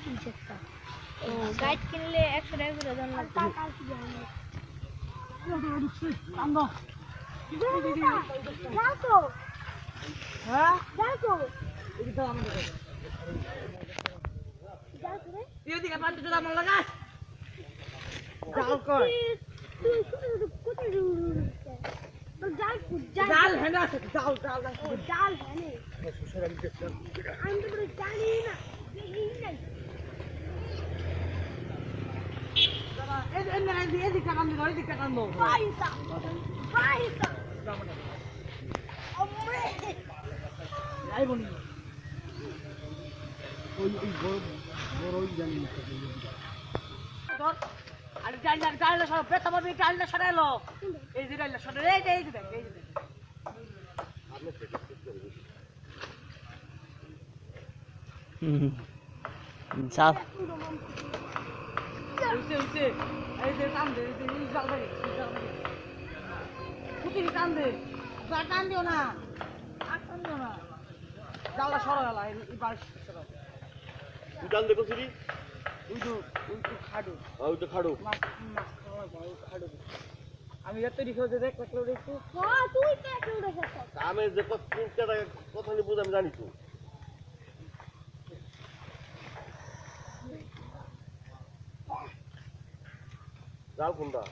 কিনছে একটা ও গাইড কিনলে 100 টাকা করে দাম লাগে টাকা কি জানি আন্দো যাও তো হ্যাঁ যাও তো এই তো আমাদের যাও রে তুই দিকে পাঁচ টাকা দাম লাগা যাও কর তুই কোথায় জাল है ना जाल जाल जाल है नहीं हम तो जाल ही ना यही नहीं ये दिखा काम दो पैसा अम्मे आई बोली ওই বড়ই জানি না আর ডালটা সব বেতা বাবি ডালটা সরাইলো এই যে ডালটা সরাই এই যে দেখ চাল উঠে এই যে কাম দে এই জাল ভাই কুতি কাম দে টান দিও না টান দিও না ডালটা সরাইলা এই বাস সরাই তুই ডাল দেখো সিরি ওই তো খাড়ো ওই তো খাড়ো মাছ খাড়ো আমি এত রিখো যে দেখ কত রেখো হ্যাঁ তুই কত রেখো আমি যে কোনটা কথা নি বুঝ আমি জানি তো জাল কোনটা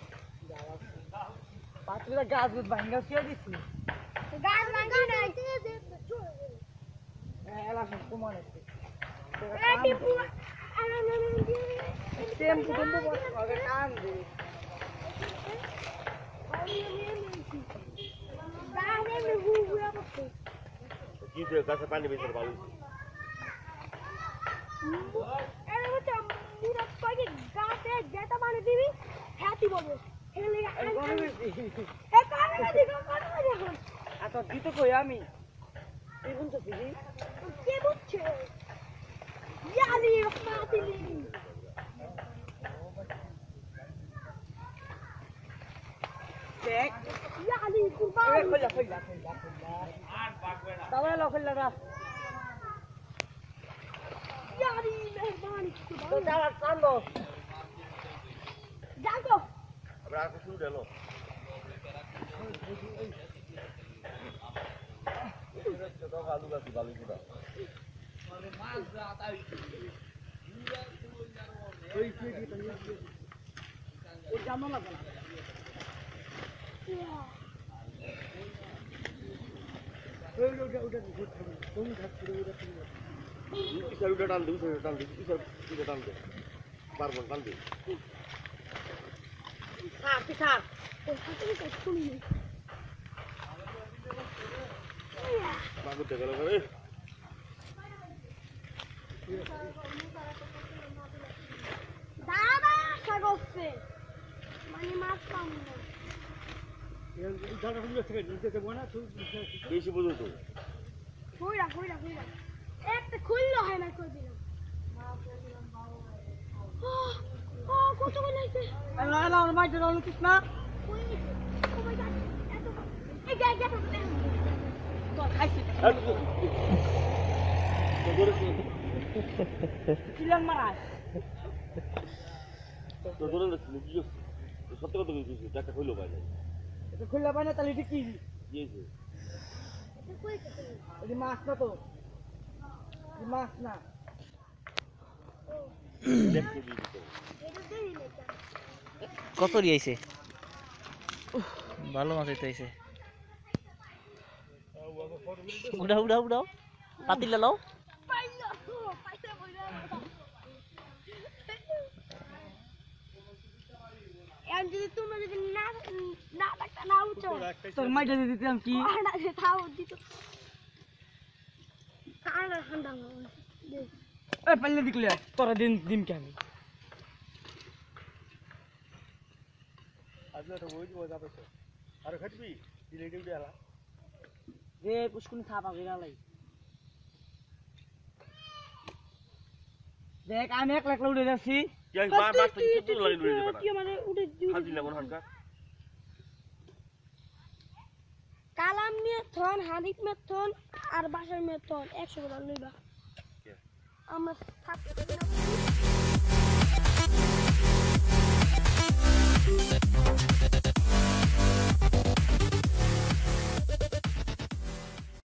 পাতলা গাছ ভাঙা ছিয়া দিছি গাছ ভাঙা নাই এলা সব কমান আছে টেম্পু টেম্পু আগে কাম দে কি যে গাছে পানি বেশি ভালো এর মধ্যে পুরো পানি গাছে যেটা পানি দিবি হ্যাতি বলবো এর লাগা এ কানে দিগো কানে দেখো আচ্ছা দিতে কই আমি এই বুঝছো দিদি কে বুঝছে ইয়ালি রহমাতিলি দেখ ইয়ালি কুরবান কইলা আর বাগবে না দাও লো কইলা দা ইয়ালি মেহরবানি কুরবান তো যাও কান্দো যাও আমরা আর শুরু দিলো তো আলু গাছ ভালো করে মাছ রাত আইছে ওই কি ওই জানো না পিছাড়ুটা টান দে পিছাড়ুটা টান দে পারবো টান দে পিছাড় শুনি বাগুতে গেল রে দাদা সাগরছে মানে মাছ পাম না এই জায়গা গুলো থেকে নিতে দেব না তুই বেশি বুঝো তো কইরা একটা খুললো হয় না কই দিলাম ও কত কই লাইছে না না ওর মাইতে রলো কিছ না কই ও মাই গড এত এই গা তো খাইছি তো ধরে চিলান মারা তো ধরে কি সত্য কথা কইছিস টাকা কইলো ভাই না এটা খুললা বানা তাহলে এটা কি দিয়েছে এটা মাছ না তো মাছ না দেখতে দিতে কত দিয়েছে ভালো মাছ হইতেছে উড়াও পাতিলা লাও যদি তোমরা যদি না ডাক্তার না উঠো তোর মাইটা দিয়ে দিতাম কি না যে তাও দিত কানা ঠান্ডা এ পাল্লে দিকলে তোরা দিন কে আমি আজকে তো ওই যাবে তো আর খাটবি দিলে দিবি আলা যে পুষ্কুনি থাপা গিরা লাই দেখ আমি এক লাখ উড়ে যাচ্ছি কি মাছ তো কিছু লাগে উড়ে যাবে কি মানে উড়ে হাজি লাগন হানকা কালাম মেথন হানিক মেথন আর বাসার মেথন 100 টাকা লইবা আমরা থাকতে